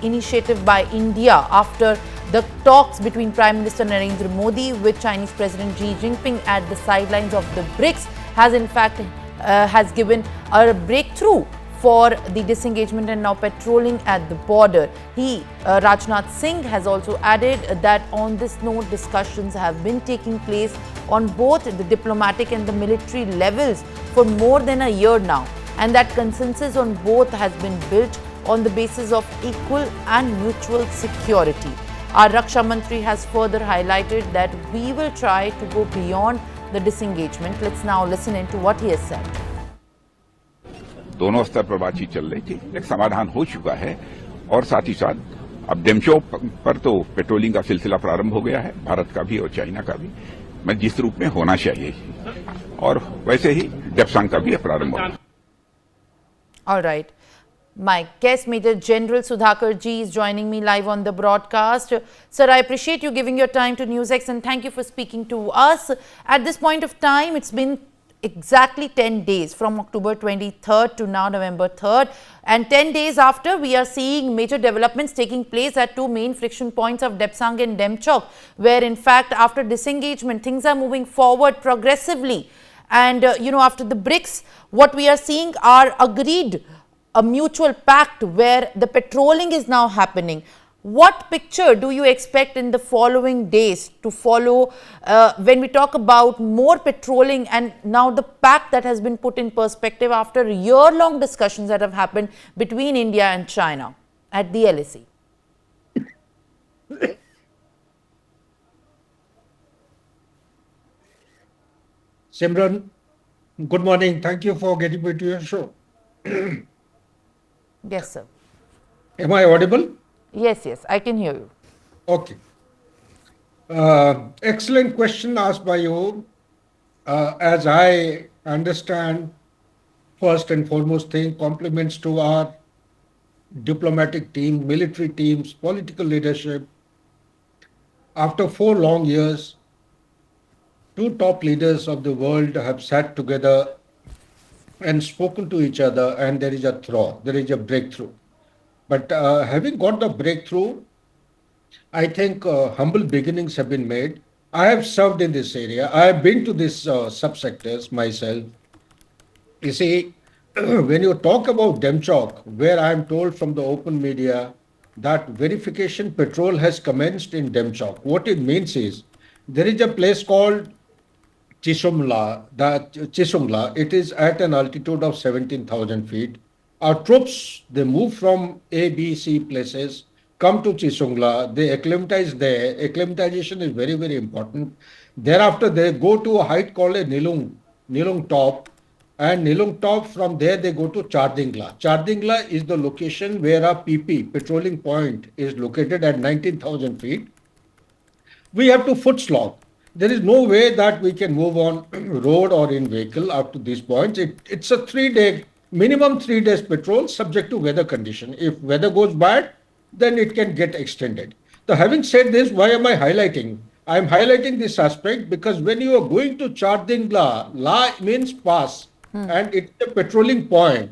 initiative by India after the talks between Prime Minister Narendra Modi with Chinese President Xi Jinping at the sidelines of the BRICS has in fact has given a breakthrough for the disengagement and now patrolling at the border. Rajnath Singh has also added that on this note, discussions have been taking place on both the diplomatic and the military levels for more than a year now, and that consensus on both has been built on the basis of equal and mutual security. Our Raksha Mantri has further highlighted that we will try to go beyond the disengagement. Let's now listen into what he has said. दोनों स्तर पर बातचीत चल रही थी, एक समाधान हो चुका है और साथ ही साथ अब डेमचौक पर तो पेट्रोलिंग का सिलसिला प्रारंभ हो गया है, भारत का भी और चाइना का भी, मैं जिस रूप में होना चाहिए, और वैसे ही डेप्सांग का भी प्रारंभ होगा. All right. My guest, Major General Sudhakar Ji, is joining me live on the broadcast. Sir, I appreciate you giving your time to Newsx and thank you for speaking to us. At this point of time, it's been exactly 10 days from October 23rd to now November 3rd, and 10 days after, we are seeing major developments taking place at two main friction points of Depsang and Demchok, where in fact after disengagement things are moving forward progressively, and after the BRICS, what we are seeing are agreed a mutual pact where the patrolling is now happening. What picture do you expect in the following days to follow when we talk about more patrolling and now the pact that has been put in perspective after year-long discussions that have happened between India and China at the LAC? Simran, good morning. Thank you for getting me to your show. Yes, sir. Am I audible? Yes, I can hear you. Okay. Excellent question asked by you. As I understand, first and foremost thing, compliments to our diplomatic team, military teams, political leadership. After 4 long years, 2 top leaders of the world have sat together and spoken to each other, and there is a breakthrough. But having got the breakthrough, I think humble beginnings have been made. I have served in this area. I have been to these subsectors myself. You see, when you talk about Demchok, where I am told from the open media that verification patrol has commenced in Demchok, what it means is there is a place called Chisungla, it is at an altitude of 17,000 feet. Our troops, they move from A, B, C places, come to Chisungla, they acclimatize there. Acclimatization is very, very important. Thereafter, they go to a height called a Nilung Top, and Nilung Top, from there they go to Chardingla. Chardingla is the location where our PP, patrolling point, is located at 19,000 feet. We have to foot slog. There is no way that we can move on road or in vehicle up to these points. It's a 3-day, minimum 3 days patrol subject to weather condition. If weather goes bad, then it can get extended. So having said this, why am I highlighting? I am highlighting this aspect because when you are going to Chardingla, La means pass, and it's a patrolling point.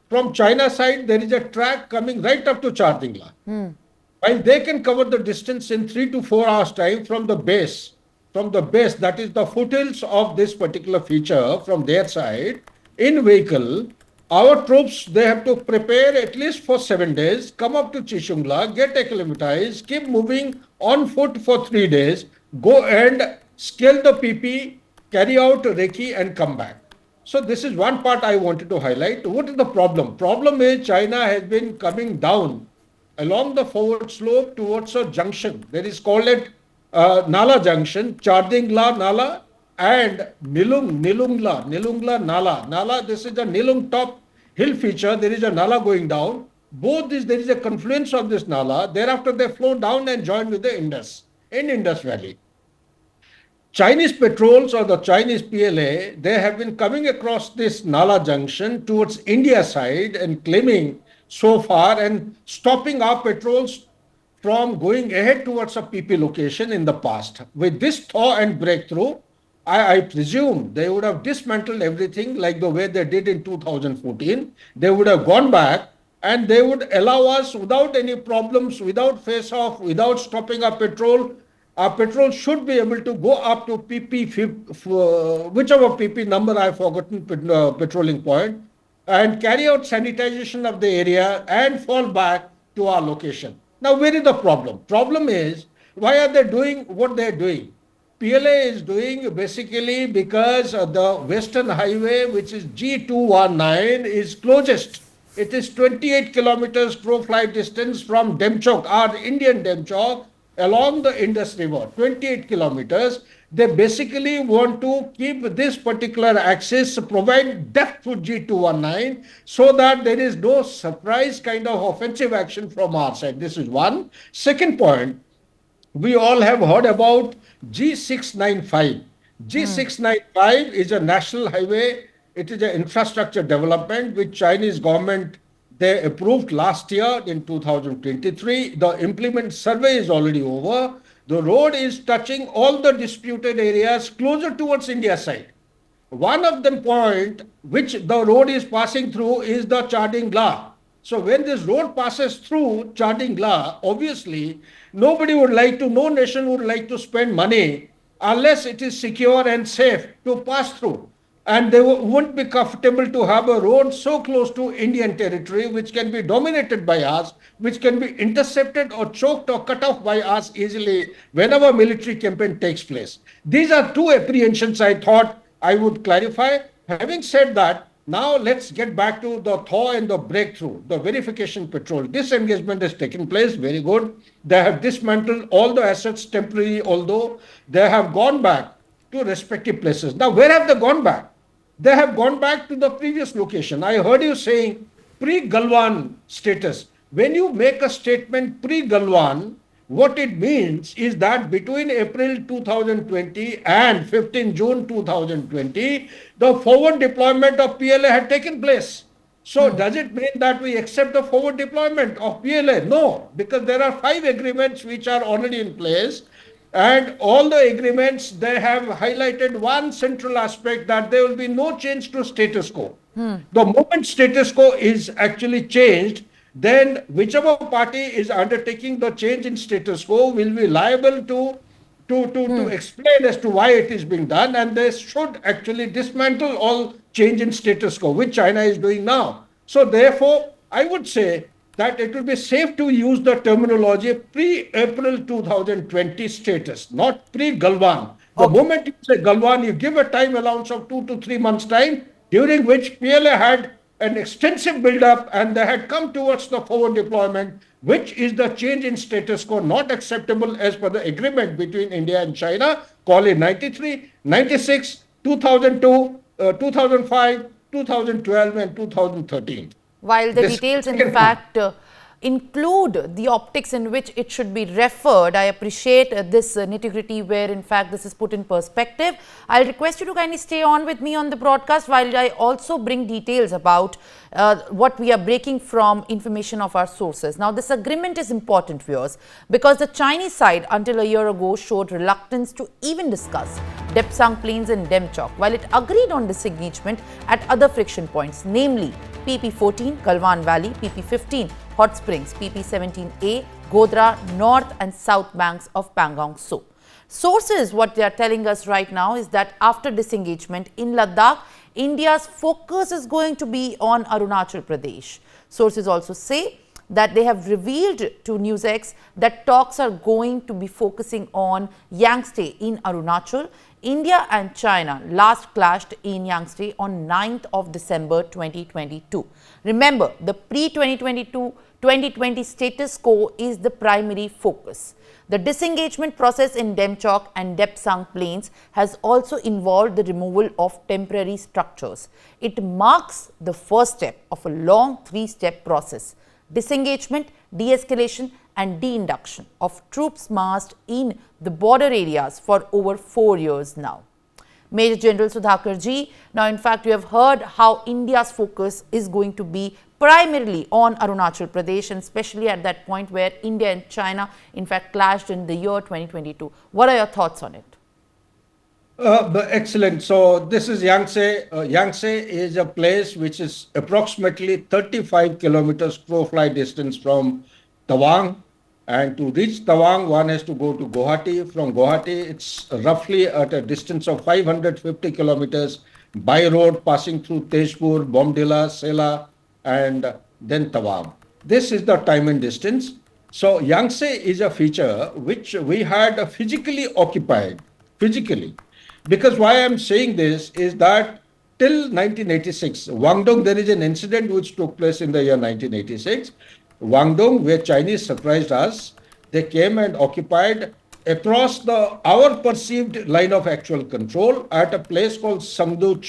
From China side, there is a track coming right up to Chardingla. While they can cover the distance in 3 to 4 hours time from the base, that is the foothills of this particular feature from their side, in vehicle, our troops, they have to prepare at least for 7 days, come up to Chishungla, get acclimatized, keep moving on foot for 3 days, go and scale the PP, carry out Reiki and come back. So this is one part I wanted to highlight. What is the problem? Problem is China has been coming down along the forward slope towards a junction. There is called it Nala Junction, Chardingla Nala and Nilungla Nala. Nala, this is a Nilung Top hill feature. There is a Nala going down. Both these, there is a confluence of this Nala. Thereafter, they flow down and join with the Indus in Indus Valley. Chinese patrols or the Chinese PLA, they have been coming across this Nala Junction towards India side and claiming so far and stopping our patrols from going ahead towards a PP location in the past. With this thaw and breakthrough, I presume they would have dismantled everything like the way they did in 2014. They would have gone back and they would allow us without any problems, without face-off, without stopping our petrol. Our petrol should be able to go up to whichever PP number I've forgotten, patrolling point, and carry out sanitization of the area and fall back to our location. Now, where is the problem? Problem is, why are they doing what they're doing? PLA is doing basically because the Western Highway, which is G219, is closest. It is 28 kilometers crow flight distance from Demchok, our Indian Demchok, along the Indus River, 28 kilometers. They basically want to keep this particular axis, provide depth to G219 so that there is no surprise kind of offensive action from our side. This is one. Second point, we all have heard about G695. G695 is a national highway. It is an infrastructure development which Chinese government they approved last year in 2023. The implement survey is already over. The road is touching all the disputed areas closer towards India side. One of the point which the road is passing through is the Chardingla. So when this road passes through Chardingla, obviously nobody would like to, no nation would like to spend money unless it is secure and safe to pass through. And they wouldn't be comfortable to have a road so close to Indian territory, which can be dominated by us, which can be intercepted or choked or cut off by us easily whenever military campaign takes place. These are two apprehensions I thought I would clarify. Having said that, now let's get back to the thaw and the breakthrough, the verification patrol. Disengagement has taken place, very good. They have dismantled all the assets temporarily, although they have gone back to respective places. Now, where have they gone back? They have gone back to the previous location. I heard you saying pre-Galwan status. When you make a statement pre-Galwan, what it means is that between April 2020 and 15 June 2020, the forward deployment of PLA had taken place. So does it mean that we accept the forward deployment of PLA? No, because there are 5 agreements which are already in place. And all the agreements, they have highlighted one central aspect, that there will be no change to status quo. The moment status quo is actually changed, then whichever party is undertaking the change in status quo will be liable to explain as to why it is being done, and they should actually dismantle all change in status quo, which China is doing now. So therefore, I would say that it will be safe to use the terminology pre-April 2020 status, not pre-Galwan. The moment you say Galwan, you give a time allowance of 2 to 3 months' time, during which PLA had an extensive build-up and they had come towards the forward deployment, which is the change in status quo not acceptable as per the agreement between India and China, call it 93, 96, 2002, 2005, 2012 and 2013. While the details, in fact, include the optics in which it should be referred, I appreciate this nitty-gritty where, in fact, this is put in perspective. I'll request you to kindly stay on with me on the broadcast while I also bring details about what we are breaking from information of our sources. Now, this agreement is important, viewers, because the Chinese side until a year ago showed reluctance to even discuss Depsang Plains and Demchok, while it agreed on disengagement at other friction points, namely PP14, Galwan Valley, PP15, Hot Springs, PP17A, Godhra, North and South banks of Pangong Tso. Sources, what they are telling us right now is that after disengagement in Ladakh, India's focus is going to be on Arunachal Pradesh. Sources also say that they have revealed to Newsx that talks are going to be focusing on Yangtze in Arunachal. India and China last clashed in Yangtze on 9th of December 2022. Remember, the pre-2022-2020 status quo is the primary focus. The disengagement process in Demchok and Depsang Plains has also involved the removal of temporary structures. It marks the first step of a long 3-step process: disengagement, de-escalation and de-induction of troops massed in the border areas for over 4 years now. Major General Sudhakar Ji, now in fact you have heard how India's focus is going to be primarily on Arunachal Pradesh, and especially at that point where India and China in fact clashed in the year 2022. What are your thoughts on it? Excellent. So this is Yangtze. Yangtze is a place which is approximately 35 kilometers crow fly distance from Tawang. And to reach Tawang, one has to go to Guwahati. From Guwahati, it's roughly at a distance of 550 kilometers by road, passing through Tezpur, Bomdila, Sela, and then Tawang. This is the time and distance. So Yangtze is a feature which we had physically occupied, physically. Because why I'm saying this is that till 1986, Guangdong, there is an incident which took place in the year 1986. Guangdong, where Chinese surprised us, they came and occupied across our perceived line of actual control at a place called Samdung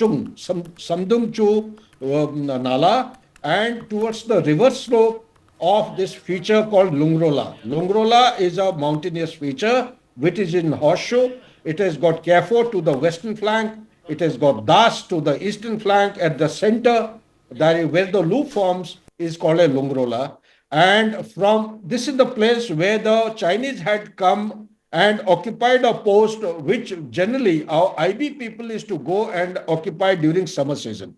Chu Nala, and towards the river slope of this feature called Lungrola. Lungrola is a mountainous feature which is in horseshoe. It has got Kafur to the western flank. It has got Das to the eastern flank. At the center, where the loop forms, is called a Lungrola. And from this is the place where the Chinese had come and occupied a post which generally our IB people is to go and occupy during summer season.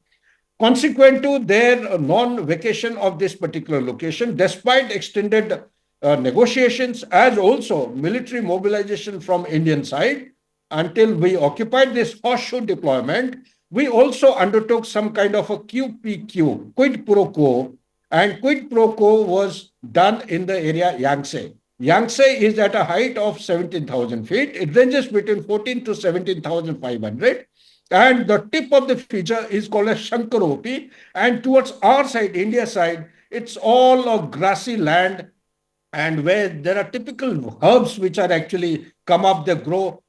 Consequent to their non-vacation of this particular location, despite extended negotiations as also military mobilization from Indian side, until we occupied this horseshoe deployment, we also undertook some kind of a QPQ, quid pro quo, and quid pro quo was done in the area Yangtze. Yangtze is at a height of 17,000 feet. It ranges between 14 to 17,500. And the tip of the feature is called a Shankaropi. And towards our side, India side, it's all a grassy land, and where there are typical herbs which are actually come up, they grow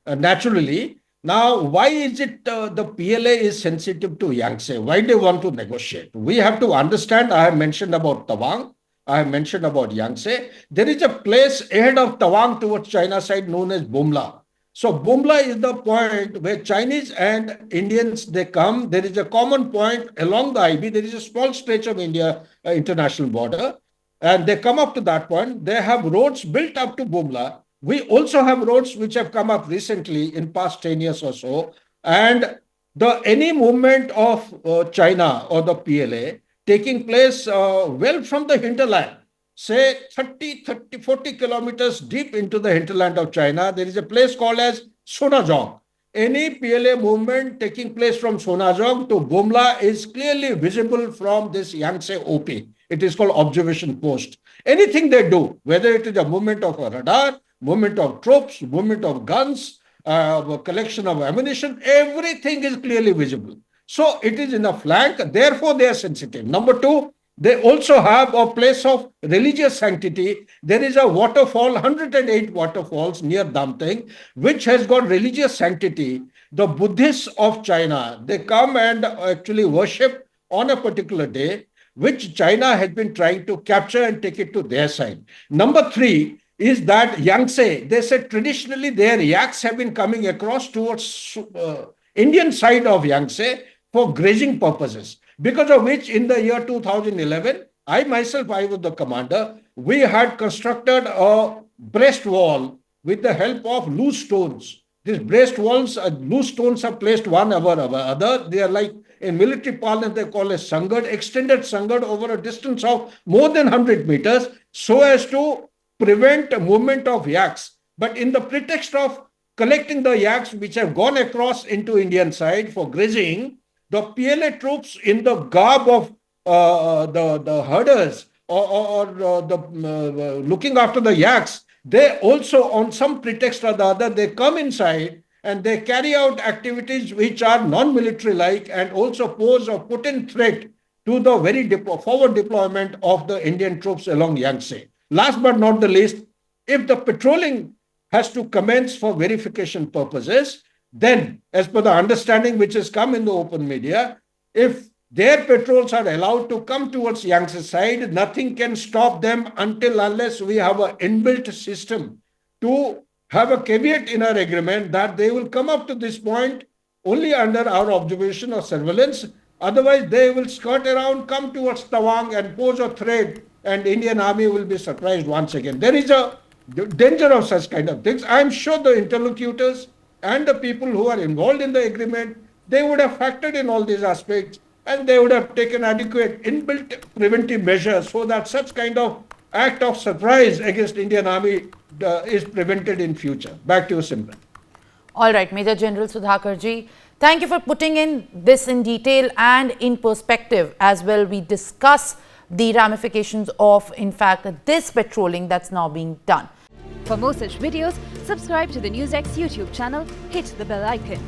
naturally. Now, why is it the PLA is sensitive to Yangtze? Why they want to negotiate? We have to understand, I have mentioned about Tawang, I have mentioned about Yangtze. There is a place ahead of Tawang towards China side known as Bumla. So Bumla is the point where Chinese and Indians, they come. There is a common point along the IB. There is a small stretch of India international border. And they come up to that point. They have roads built up to Bumla. We also have roads which have come up recently in past 10 years or so. And any movement of China or the PLA taking place well from the hinterland, say 40 kilometers deep into the hinterland of China, there is a place called as Sonazong. Any PLA movement taking place from Sonazong to Bumla is clearly visible from this Yangtze OP. It is called observation post. Anything they do, whether it is a movement of a radar, movement of troops, movement of guns, collection of ammunition, everything is clearly visible. So it is in a flank, therefore they are sensitive. Number two, they also have a place of religious sanctity. There is a waterfall, 108 waterfalls near Damteng, which has got religious sanctity. The Buddhists of China, they come and actually worship on a particular day, which China has been trying to capture and take it to their side. Number three is that Yangtze, they said traditionally their yaks have been coming across towards Indian side of Yangtze for grazing purposes. Because of which in the year 2011, I was the commander, we had constructed a breast wall with the help of loose stones. These breast walls, loose stones are placed one over other. They are like, in military parlance, they call it sangad, extended sangad over a distance of more than 100 meters, so as to prevent movement of yaks. But in the pretext of collecting the yaks which have gone across into Indian side for grazing, the PLA troops in the garb of the herders or looking after the yaks, they also on some pretext or the other, they come inside and they carry out activities which are non-military like and also pose or put in threat to the very forward deployment of the Indian troops along Yangtze. Last but not the least, if the patrolling has to commence for verification purposes, then as per the understanding which has come in the open media, if their patrols are allowed to come towards Yangtze side, nothing can stop them unless we have an inbuilt system to have a caveat in our agreement that they will come up to this point only under our observation or surveillance. Otherwise, they will skirt around, come towards Tawang and pose a threat, and Indian army will be surprised once again. There is a danger of such kind of things. I am sure the interlocutors and the people who are involved in the agreement, they would have factored in all these aspects and they would have taken adequate inbuilt preventive measures so that such kind of act of surprise against Indian Army is prevented in future. Back to you, Simran. All right, Major General Sudhakar ji, thank you for putting in this in detail and in perspective as well. We discuss the ramifications of, in fact, this patrolling that's now being done. For more such videos, subscribe to the Newsx YouTube channel, hit the bell icon.